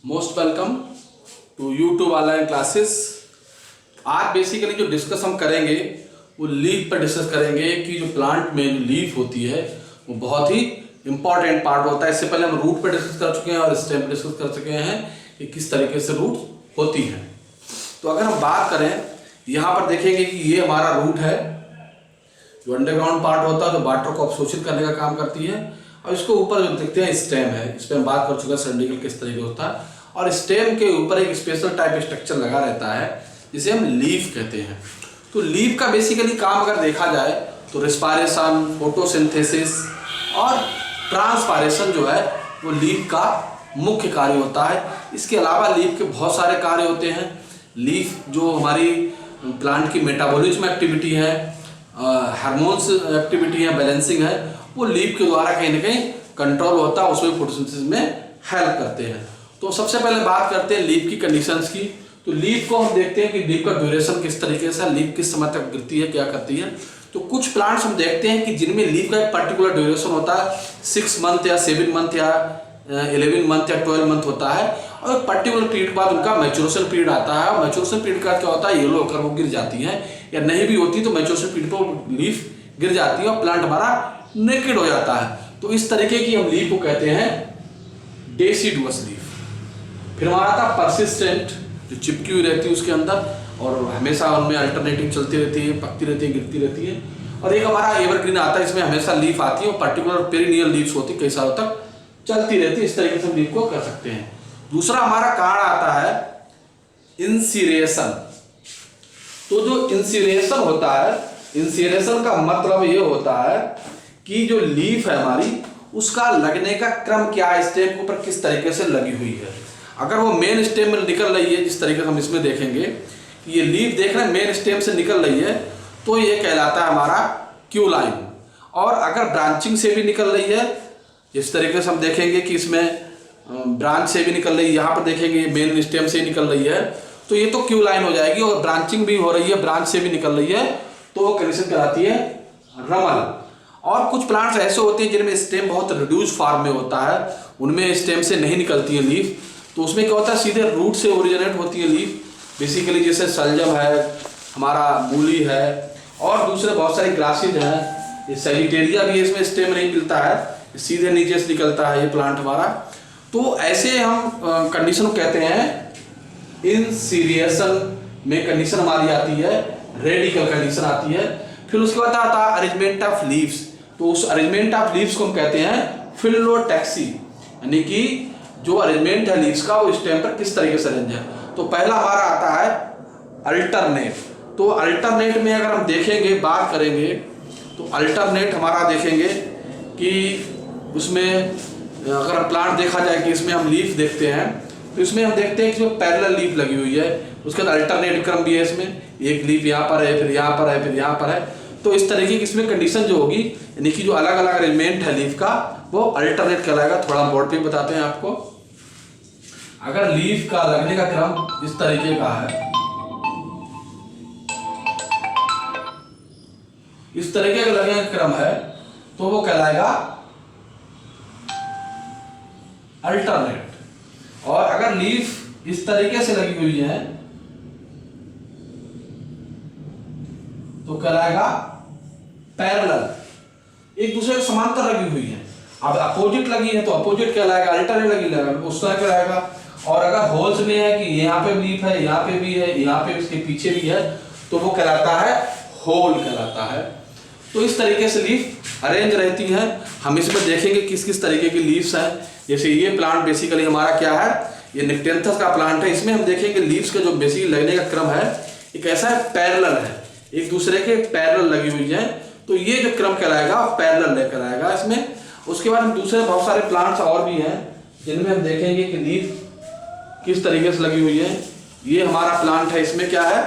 Most welcome to YouTube online classes. आज basically जो discuss हम करेंगे वो लीफ पर डिस्कस करेंगे कि जो प्लांट में जो लीफ होती है वो बहुत ही इंपॉर्टेंट पार्ट होता है। इससे पहले हम रूट पर डिस्कस कर चुके हैं और स्टेम पर डिस्कस कर चुके हैं कि किस तरीके से रूट होती है। तो अगर हम बात करें यहाँ पर देखेंगे कि ये हमारा रूट है जो अंडरग्राउंड पार्ट होता है, जो वाटर को अवशोषित करने का काम करती है। और इसको ऊपर जो देखते हैं स्टेम है, इस पर हम बात कर चुके हैं सिलिंड्रिकल किस तरीके होता है। और स्टेम के ऊपर एक स्पेशल टाइप स्ट्रक्चर लगा रहता है जिसे हम लीफ कहते हैं। तो लीफ का बेसिकली काम अगर देखा जाए तो रिस्पायरेशन, फोटोसिंथेसिस और ट्रांसपायरेशन जो है वो लीफ का मुख्य कार्य होता है। इसके अलावा लीफ के बहुत सारे कार्य होते हैं। लीफ जो हमारी प्लांट की मेटाबॉलिज्म एक्टिविटी है, हार्मोन्स एक्टिविटी है, बैलेंसिंग है, वो लीफ के द्वारा कहीं ना कहीं कंट्रोल होता है, उसमें फोटोसिंथेसिस में हेल्प करते हैं। तो सबसे पहले बात करते हैं लीफ की कंडीशंस की। तो लीफ को हम देखते हैं कि लीफ का ड्यूरेशन किस तरीके से, लीफ किस समय तक गिरती है, क्या करती है। तो कुछ प्लांट्स हम देखते हैं कि जिनमें लीफ का एक पर्टिकुलर ड्यूरेशन होता है, 6 मंथ या 7 मंथ या 11 मंथ या 12 मंथ होता है। और एक पर्टिकुलर पीरियड के बाद उनका मैच्योरेशन पीरियड आता है। और मैच्योरेशन पीरियड का क्या होता है, येलो होकर वो गिर जाती है, या नहीं भी होती तो मैच्योरेशन पीरियड पर लीफ गिर जाती है और प्लांट हमारा नेकेड हो जाता है। तो इस तरीके की हम लीफ को कहते हैं डेसिडुअस लीफ। फिर हमारा था परसिस्टेंट, जो चिपकी हुई रहती है उसके अंदर और हमेशा उनमें अल्टरनेटिव चलती रहती है, पकती रहती है, गिरती रहती है। और एक हमारा एवरग्रीन आता है, इसमें हमेशा लीफ आती है और पर्टिकुलर पेरिनियल लीव्स होती है, कई सालों तक चलती रहती है। इस तरीके से हम लीफ को कर सकते हैं। दूसरा हमारा कार्ड आता है इंसीरेशन। तो जो इंसीरेशन होता है, इंसीरेशन का मतलब ये होता है कि जो लीफ है हमारी उसका लगने का क्रम क्या है, स्टेम के ऊपर किस तरीके से लगी हुई है। अगर वो मेन स्टेम में निकल रही है, जिस तरीके से हम इसमें देखेंगे कि ये लीफ देख रहे हैं मेन स्टेम से निकल रही है, तो ये कहलाता है हमारा क्यू लाइन। और अगर ब्रांचिंग से भी निकल रही है, जिस तरीके से हम देखेंगे कि इसमें ब्रांच से भी निकल रही है, यहाँ पर देखेंगे मेन स्टेम से ही निकल रही है, तो ये तो क्यू लाइन हो जाएगी। और ब्रांचिंग भी हो रही है, ब्रांच से भी निकल रही है, तो वो कंडीशन कहलाती है रमल। और कुछ प्लांट्स ऐसे होते हैं जिनमें स्टेम बहुत रिड्यूस फॉर्म में होता है, उनमें स्टेम से नहीं निकलती है लीफ, तो उसमें क्या होता है सीधे रूट से ओरिजिनेट होती है लीफ। बेसिकली जैसे सलजम है, हमारा मूली है और दूसरे बहुत सारी ग्रासेज हैं। ये सैजिटेरिया भी इसमें स्टेम नहीं मिलता है, सीधे नीचे से निकलता है ये प्लांट हमारा। तो ऐसे हम कंडीशन कहते हैं इंसीरिएशन में कंडीशन हमारी आती है, रेडिकल कंडीशन आती है। फिर उसके बाद आता है अरेंजमेंट ऑफ लीव्स। तो उस अरेंजमेंट ऑफ लीव्स को हम कहते हैं फिलोटैक्सी, यानी कि जो अरेंजमेंट है लीव्स का वो स्टेम पर किस तरीके से अरेंज है। तो पहला हमारा आता है अल्टरनेट। तो अल्टरनेट में अगर हम देखेंगे, बात करेंगे, तो अल्टरनेट हमारा देखेंगे कि उसमें अगर हम प्लांट देखा जाए कि इसमें हम लीफ देखते हैं, तो इसमें हम देखते हैं कि जो पैरेलल लीफ लगी हुई है, उसके बाद अल्टरनेट क्रम भी है। इसमें एक लीफ यहाँ पर है, फिर यहाँ पर है, फिर यहाँ पर है। तो इस तरीके की इसमें कंडीशन जो होगी, यानी कि जो अलग अलग अरेंजमेंट है लीफ का, वो अल्टरनेट कहलाएगा। थोड़ा बोर्ड पे बताते हैं आपको। अगर लीफ का लगने का क्रम इस तरीके का है, इस तरीके का लगने का क्रम है, तो वो कहलाएगा अल्टरनेट। और अगर लीफ इस तरीके से लगी हुई है तो कहलाएगा पैरेलल, एक दूसरे के समांतर लगी हुई है। अब अपोजिट लगी है तो अपोजिट कहलाएगा, अल्टरनेट लगी लगेगा उस तरह कहलाएगा। और अगर होल्स में है कि यहाँ पे लीफ है, यहाँ पे भी है, यहाँ पे इसके पीछे भी है, तो वो कहलाता है होल कहलाता है। तो इस तरीके से लीफ अरेंज रहती है। हम इसमें देखेंगे किस किस तरीके की लीव्स हैं। जैसे ये प्लांट बेसिकली हमारा क्या है, ये निक्टेंथस का प्लांट है। इसमें हम देखेंगे लीव्स का जो बेसिकली लगने का क्रम है एक ऐसा है, पैरेलल है, एक दूसरे के पैरेलल लगी हुई है। तो ये जो क्रम कहलाएगा पैरेलल कहलाएगा इसमें। उसके बाद हम दूसरे बहुत सारे प्लांट्स और भी हैं जिनमें हम देखेंगे कि लीफ किस तरीके से लगी हुई है। ये हमारा प्लांट है, इसमें क्या है,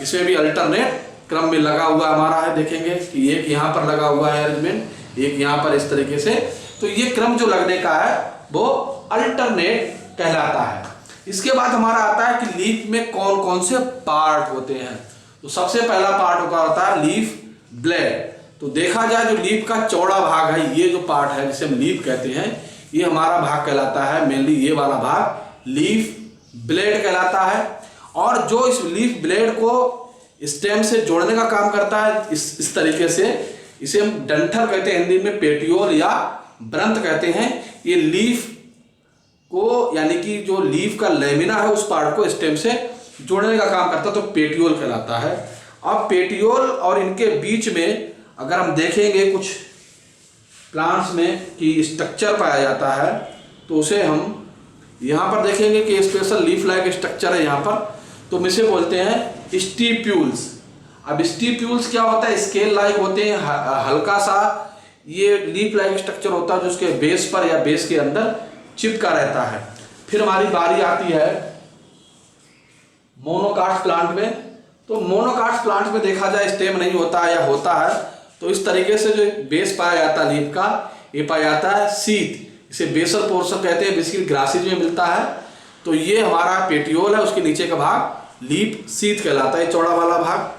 इसमें भी अल्टरनेट क्रम में लगा हुआ हमारा है। देखेंगे कि एक यहाँ पर लगा हुआ है अरेंजमेंट, एक यहाँ पर इस तरीके से। तो ये क्रम जो लगने का है वो अल्टरनेट कहलाता है। इसके बाद हमारा आता है कि लीफ में कौन कौन से पार्ट होते हैं। तो सबसे पहला पार्ट होता है लीफ ब्लेड। तो देखा जाए जो लीफ का चौड़ा भाग है, ये जो पार्ट है जिसे हम लीफ कहते हैं, ये हमारा भाग कहलाता है। मेनली ये वाला भाग लीफ ब्लेड कहलाता है। और जो इस लीफ ब्लेड को स्टेम से जोड़ने का काम करता है इस तरीके से, इसे हम डंठल कहते हैं, हिंदी में पेटियोल या ब्रंत कहते हैं। ये लीफ को यानी कि जो लीफ का लेमिना है उस पार्ट को स्टेम से जोड़ने का काम करता है, तो पेटियोल कहलाता है। अब पेटियोल और इनके बीच में अगर हम देखेंगे कुछ प्लांट्स में कि स्ट्रक्चर पाया जाता है, तो उसे हम यहाँ पर देखेंगे कि स्पेशल लीफ लाइक स्ट्रक्चर है यहाँ पर, तो हम इसे बोलते हैं स्टिप्यूल्स। अब स्टिप्यूल्स क्या होता है, स्केल लाइक होते हैं, हल्का सा ये लीफ लाइक स्ट्रक्चर होता है जो उसके बेस पर या बेस के अंदर चिपका रहता है। फिर हमारी बारी आती है मोनोकास्ट प्लांट में। तो मोनोकास्ट प्लांट में देखा जाए स्टेम नहीं होता है या होता है, तो इस तरीके से जो बेस पाया जाता है लीफ का, ये पाया जाता है शीथ, इसे बेसल पोर्शन कहते हैं, बेसिकली ग्रासेज में मिलता है। तो ये हमारा पेटियोल है, उसके नीचे का भाग लीफ शीथ कहलाता है, चौड़ा वाला भाग।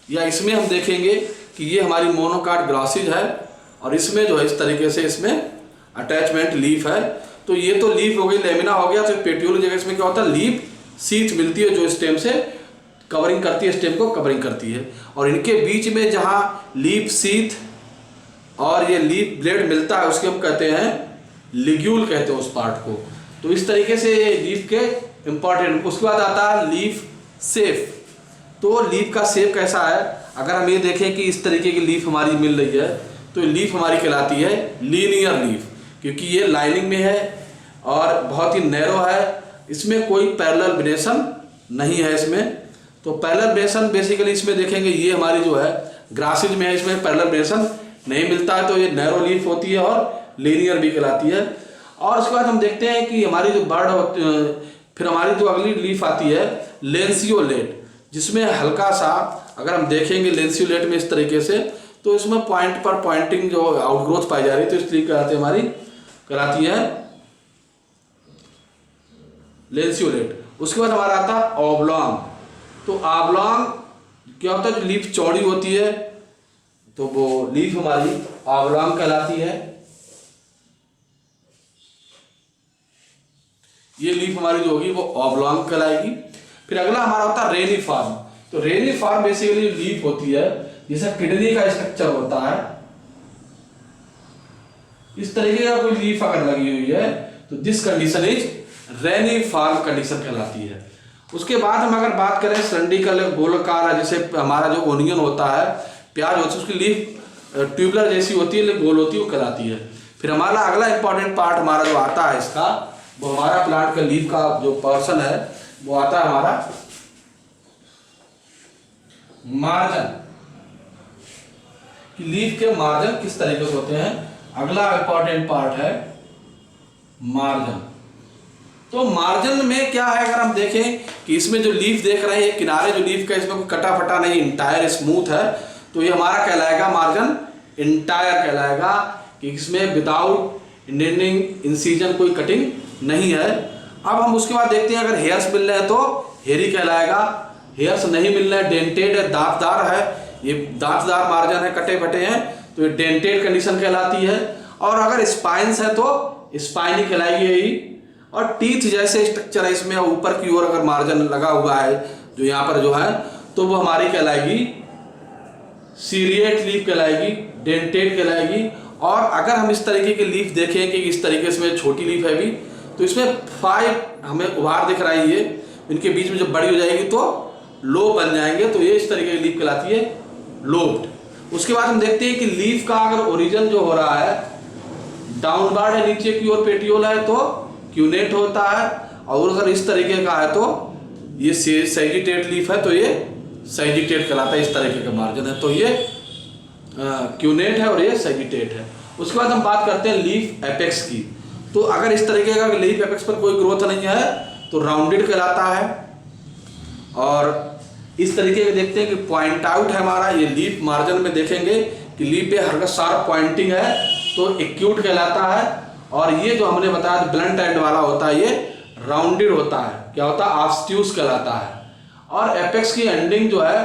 या इसमें हम देखेंगे कि ये हमारी मोनोकाट ग्रासेज है और इसमें जो है इस तरीके से इसमें अटैचमेंट लीफ है। तो ये तो लीफ हो गई, लेमिना हो गया। तो पेटियोल जगह इसमें क्या होता है, लीफ शीथ मिलती है जो स्टेम से कवरिंग करती है, स्टेम को कवरिंग करती है। और इनके बीच में जहाँ लीफ शीथ और ये लीफ ब्लेड मिलता है उसके हम कहते हैं लिग्यूल कहते हैं उस पार्ट को। तो इस तरीके से ये लीफ के इंपॉर्टेंट। उसके बाद आता है लीफ शेप। तो लीफ का शेप कैसा है, अगर हम ये देखें कि इस तरीके की लीफ हमारी मिल रही है, तो लीफ हमारी कहलाती है लीनियर लीफ, क्योंकि ये लाइनिंग में है और बहुत ही नैरो है, इसमें कोई पैरेलल वेनेशन नहीं है इसमें। तो पैरेलल वेनेशन बेसिकली इसमें देखेंगे ये हमारी जो है ग्रासेज में है, इसमें पैरेलल वेनेशन नहीं मिलता है, तो ये नैरो लीफ होती है और लीनियर भी कहलाती है। और उसके बाद हम देखते हैं कि हमारी जो बर्ड होती, फिर हमारी जो अगली लीफ आती है लेंसियोलेट, जिसमें हल्का सा अगर हम देखेंगे लेंसियोलेट में इस तरीके से, तो इसमें पॉइंट पर पॉइंटिंग जो आउटग्रोथ पाई जा रही है, तो इस तरीके कहलाती है हमारी कहलाती है लेंसियोलेट। उसके बाद हमारा आता है ऑब्लॉन्ग। तो ऑब्लॉन्ग क्या होता है, जो लीफ चौड़ी होती है तो वो लीफ हमारी ऑब्लॉन्ग कहलाती है। ये लीफ हमारी जो होगी वो ऑब्लॉन्ग कहलाएगी। फिर अगला हमारा होता है रेनिफॉर्म। तो रेनिफॉर्म बेसिकली लीफ होती है जैसा किडनी का स्ट्रक्चर होता है, इस तरीके का कोई लीफ अगर लगी हुई है तो दिस कंडीशन इज रेनिफॉर्म कंडीशन कहलाती है। उसके बाद हम अगर बात करें सिलेंड्रिकल गोलाकार, जैसे हमारा जो ओनियन होता है, प्याज होती है, उसकी लीफ ट्यूबलर जैसी होती है, गोल होती है, वो कहलाती है। फिर हमारा अगला इंपॉर्टेंट पार्ट हमारा जो आता है इसका, वो हमारा प्लांट का लीफ का जो पोर्शन है वो आता है हमारा मार्जन। कि लीफ के मार्जन किस तरीके से होते हैं, अगला इंपॉर्टेंट पार्ट है मार्जन। तो मार्जिन में क्या है, अगर हम देखें कि इसमें जो लीफ देख रहे हैं, किनारे जो लीफ का इसमें कोई कटा फटा नहीं, इंटायर स्मूथ है, तो ये हमारा कहलाएगा मार्जिन इंटायर कहलाएगा, कि इसमें विदाउट इंडेंटिंग इंसीजन कोई कटिंग नहीं है। अब हम उसके बाद देखते हैं अगर हेयर्स मिल रहे हैं तो हेयरी कहलाएगा, हेयर्स नहीं मिल रहे हैं, डेंटेड है, दांतदार है, ये दांतदार मार्जिन है, कटे फटे हैं, तो ये डेंटेड कंडीशन कहलाती है। और अगर स्पाइन्स है तो स्पाइनी कहलाएगी यही। और टीथ जैसे स्ट्रक्चर है इसमें, ऊपर की ओर अगर मार्जिन लगा हुआ है जो यहाँ पर जो है, तो वो हमारी कहलाएगी सीरिएट लीफ कहलाएगी, डेंटेड कहलाएगी। और अगर हम इस तरीके की लीफ देखें कि इस तरीके से छोटी लीफ है भी, तो इसमें 5 हमें उभार दिख रहा है, ये इनके बीच में जब बड़ी हो जाएगी तो लोब बन जाएंगे, तो ये इस तरीके की लीफ कहलाती है लोब्ड। उसके बाद हम देखते हैं कि लीफ का अगर ओरिजिन जो हो रहा है डाउनवर्ड है, नीचे की ओर पेटियोल है तो क्यूनेट होता है, और अगर इस तरीके का है तो ये सैजिटेट लीफ है तो ये सैजिटेट कहलाता है। इस तरीके का मार्जिन है तो ये क्यूनेट है और ये सैजिटेट है। उसके बाद हम बात करते हैं लीफ एपेक्स की। तो अगर इस तरीके का लीफ एपेक्स पर कोई ग्रोथ नहीं है तो राउंडेड कहलाता है। और इस तरीके के देखते हैं कि पॉइंट आउट है हमारा, ये लीफ मार्जिन में देखेंगे कि लीफ पे हल्का शार्प पॉइंटिंग है तो एक्यूट कहलाता है। और ये जो हमने बताया ब्लंट एंड वाला होता है ये राउंडेड होता है, क्या होता है ऑब्ट्यूस कहलाता है। और एपेक्स की एंडिंग जो है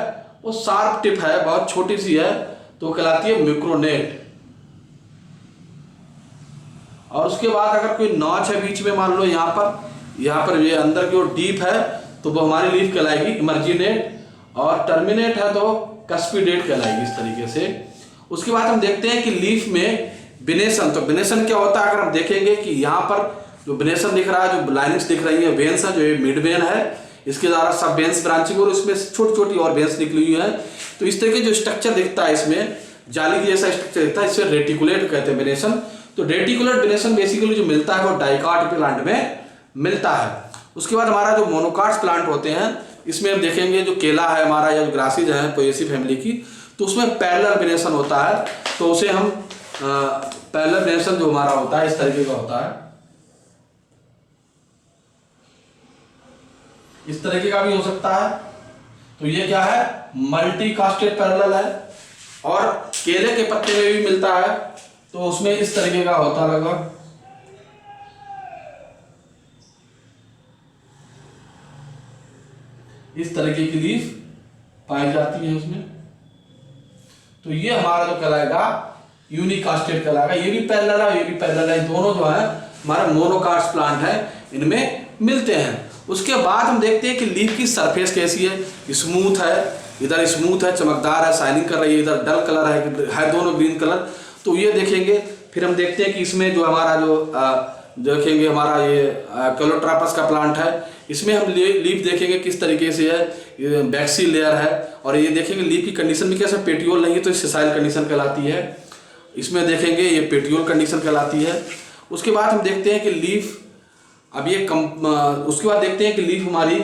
वो शार्प टिप है, बहुत छोटी सी है, तो कहलाती है मिक्रोनेट। और उसके बाद अगर कोई नॉच है बीच में, मान लो यहाँ पर ये अंदर की ओर डीप है, तो वो हमारी लीफ कहलाएगी इमर्जिनेट, और टर्मिनेट है तो कस्पिडेट कहलाएगी, इस तरीके से। उसके बाद हम देखते हैं कि लीफ में बिनेशन, तो बिनेशन क्या होता है, अगर हम देखेंगे कि यहाँ पर जो बिनेशन दिख रहा है, जो लाइनिंग्स दिख रही है, वेन्स है, जो ये मिड वेन है, इसके द्वारा सब वेन्स ब्रांचिंग और इसमें छोटी छोटी और वेन्स निकली हुई है। तो इस तरह के जो स्ट्रक्चर दिखता है, इसमें जाली जैसा स्ट्रक्चर दिखता है, इसे रेटिकुलेट कहते हैं बिनेशन। तो रेटिकुलेट बिनेशन बेसिकली जो मिलता है वो डाइकाट प्लांट में मिलता है। उसके बाद हमारा जो मोनोकाट्स प्लांट होते हैं, इसमें हम देखेंगे जो केला है हमारा या जो ग्रासीज है पोएसी फैमिली की, तो उसमें पैरेलल बिनेशन होता है। तो उसे हम पैरेलल बिनेशन जो हमारा होता है इस तरीके का होता है, इस तरीके का भी हो सकता है। तो ये क्या है, मल्टी कास्टेड पैरेलल है। और केले के पत्ते में भी मिलता है, तो उसमें इस तरीके का होता है लगभग, इस तरीके की लीफ पाई जाती है उसमें। तो ये हमारा जो कहलाएगा यूनिकास्टेड कहलाएगा। ये भी पैरेलल है, ये भी पैरेलल है, दोनों जो है हमारा मोनोकास्ट प्लांट है, इनमें मिलते हैं। उसके बाद हम देखते हैं कि लीफ की सरफेस कैसी है, स्मूथ है, इधर स्मूथ है, चमकदार है, शाइनिंग कर रही है, इधर डल कलर है दोनों ग्रीन कलर। तो ये देखेंगे। फिर हम देखते हैं कि इसमें जो हमारा जो देखेंगे हमारा ये कैलोट्रापस का प्लांट है, इसमें हम लीफ देखेंगे किस तरीके से है, बैक्सी लेयर है। और ये देखेंगे लीफ की कंडीशन भी कैसे, पेटियोल नहीं है तो सेसाइल कंडीशन कहलाती है। इसमें देखेंगे ये पेटियोल कंडीशन कहलाती है। उसके बाद हम देखते हैं कि लीफ, अब ये उसके बाद देखते हैं कि लीफ हमारी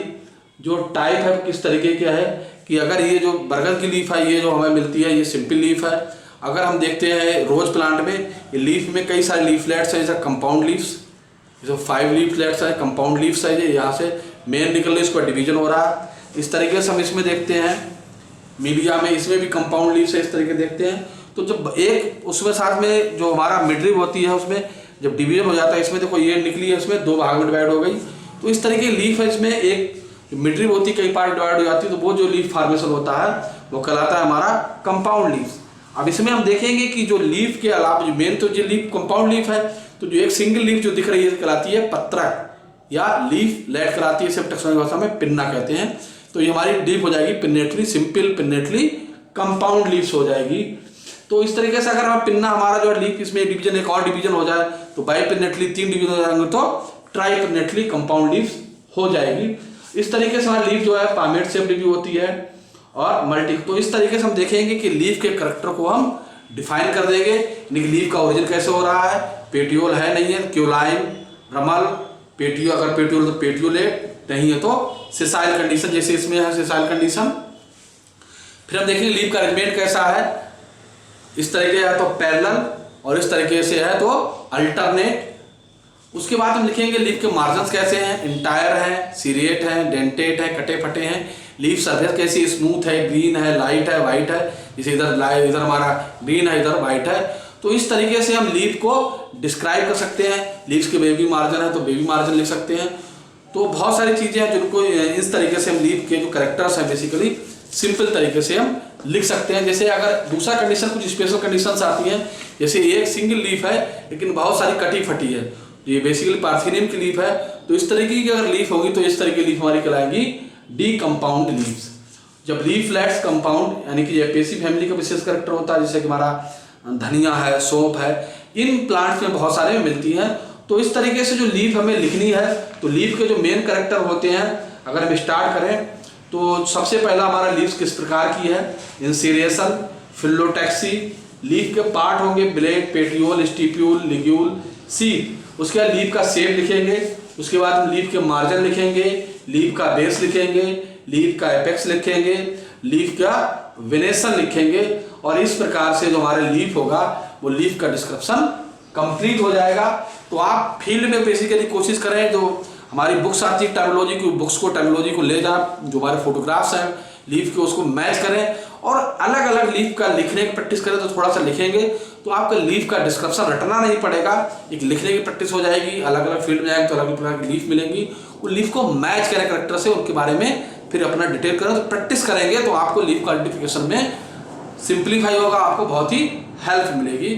जो टाइप है किस तरीके का है, कि अगर ये जो बरगद की लीफ है, ये जो हमें मिलती है, ये सिंपल लीफ है। अगर हम देखते हैं रोज प्लांट में, ये लीफ में कई सारे लीफलेट्स हैं, जैसे कंपाउंड लीव्स, जो 5 लीफलेट्स है, कंपाउंड लीव्स है, ये यहाँ से मेन निकल रही, इसका डिवीजन हो रहा है। इस तरीके से हम इसमें देखते हैं मीडिया में, इसमें भी कंपाउंड लीव्स है, इस तरीके देखते हैं। तो जब एक उसमें साथ में जो हमारा मिडरिब होती है, उसमें जब डिवीजन हो जाता है, इसमें देखो ये निकली है, इसमें 2 भाग में डिवाइड हो गई। तो इस तरीके की लीफ है, इसमें एक मिडरिब होती है, कई पार्ट डिवाइड हो जाती है, तो वो जो लीफ फॉर्मेशन होता है वो कहलाता है हमारा कंपाउंड लीव्स। अब इसमें हम देखेंगे कि जो लीफ के अलावा जो मेन तो जो लीफ कंपाउंड लीफ है, तो जो एक सिंगल लीफ जो दिख रही है कहलाती है पत्रक या लीफ लेट कहलाती है, इसे टेक्सोनॉमी भाषा में पिन्ना कहते हैं। तो ये हमारी डीप हो जाएगी pinnately, simple pinnately compound leaves हो जाएगी। तो इस तरीके से अगर हम पिन्ना हमारा जो है लीफ, इसमें डिवीजन एक और डिवीजन हो जाए तो बाई पिन्नेटली 3 डिवीजन हो जाएंगे, तो ट्राई पिन्नेटली कंपाउंड लीव्स हो जाएगी। इस तरीके से हमारी लीफ जो है पामेट शेप्ड भी होती है और मल्टी। तो इस तरीके से हम देखेंगे कि लीफ के करैक्टर को हम डिफाइन कर देंगे, यानी कि लीफ का ओरिजिन कैसे हो रहा है, पेटियोल है नहीं है, क्यूलाइन, रमल, पेटियो, अगर पेटियोल तो पेटियोलेट, नहीं है तो सेसाइल कंडीशन, जैसे इसमें है सेसाइल कंडीशन। फिर हम देखेंगे लीफ का अरेंजमेंट कैसा है, इस तरीके है तो पैरेलल, और इस तरीके से है तो अल्टरनेट। उसके बाद हम लिखेंगे लीफ के मार्जिन्स कैसे हैं, इंटायर है, सीरिएट है, डेंटेट है, कटे फटे हैं। लीफ सरफेस कैसी, स्मूथ है, ग्रीन है, लाइट है, वाइट है, जैसे इधर हमारा ग्रीन है, इधर वाइट है। तो इस तरीके से हम लीफ को डिस्क्राइब कर सकते हैं। लीव्स के बेबी मार्जिन है तो बेबी मार्जिन लिख सकते हैं। तो बहुत सारी चीज़ें हैं जिनको इस तरीके से हम लीफ के जो कैरेक्टर्स हैं बेसिकली सिंपल तरीके से हम लिख सकते हैं। जैसे अगर दूसरा कंडीशन, कुछ स्पेशल कंडीशंस आती हैं, जैसे एक सिंगल लीफ है लेकिन बहुत सारी कटी फटी है, ये बेसिकली पार्थिनियम की लीफ है, तो इस तरीके की अगर लीफ होगी तो इस तरीके की लीफ हमारी कहलाएंगी डी कंपाउंड लीव्स। जब लीफलेट्स कंपाउंड यानी कि एपियेसी फैमिली का विशेष कैरेक्टर होता है, जैसे कि हमारा धनिया है, सौंफ है, इन प्लांट्स में बहुत सारे मिलती हैं। तो इस तरीके से जो लीफ हमें लिखनी है, तो लीफ के जो मेन कैरेक्टर होते हैं अगर हम स्टार्ट करें तो सबसे पहला हमारा लीव्स किस प्रकार की है, इंसीरिएशन, फिलोटैक्सी। लीफ के पार्ट होंगे blade, petiole, stipule, ligule, seed. उसके बाद लीफ का शेप लिखेंगे, उसके बाद हम लीफ के मार्जिन लिखेंगे, लीफ का बेस लिखेंगे, लीफ का एपेक्स लिखेंगे, लीफ का वेनेशन लिखेंगे, और इस प्रकार से जो हमारे लीफ होगा वो लीफ का डिस्क्रिप्शन कंप्लीट हो जाएगा। तो आप फील्ड में बेसिकली कोशिश करें, जो हमारी बुक्स आती है टर्मिनोलॉजी की, बुक्स को टर्मिनोलॉजी को ले जाए, जो हमारे फोटोग्राफ्स हैं लीफ के उसको मैच करें और अलग अलग लीफ का लिखने की प्रैक्टिस करें। तो थोड़ा सा लिखेंगे तो आपका लीफ का डिस्क्रिप्शन रटना नहीं पड़ेगा, एक लिखने की प्रैक्टिस हो जाएगी। अलग अलग फील्ड में जाएंगे तो अलग अलग प्रकार की लीफ मिलेंगी, वो लीफ को मैच करें करेक्टर से, उनके बारे में फिर अपना डिटेल करें। तो प्रैक्टिस करेंगे तो आपको लीफ का आइडेंटिफिकेशन में सिंप्लीफाई होगा, आपको बहुत ही हेल्प मिलेगी।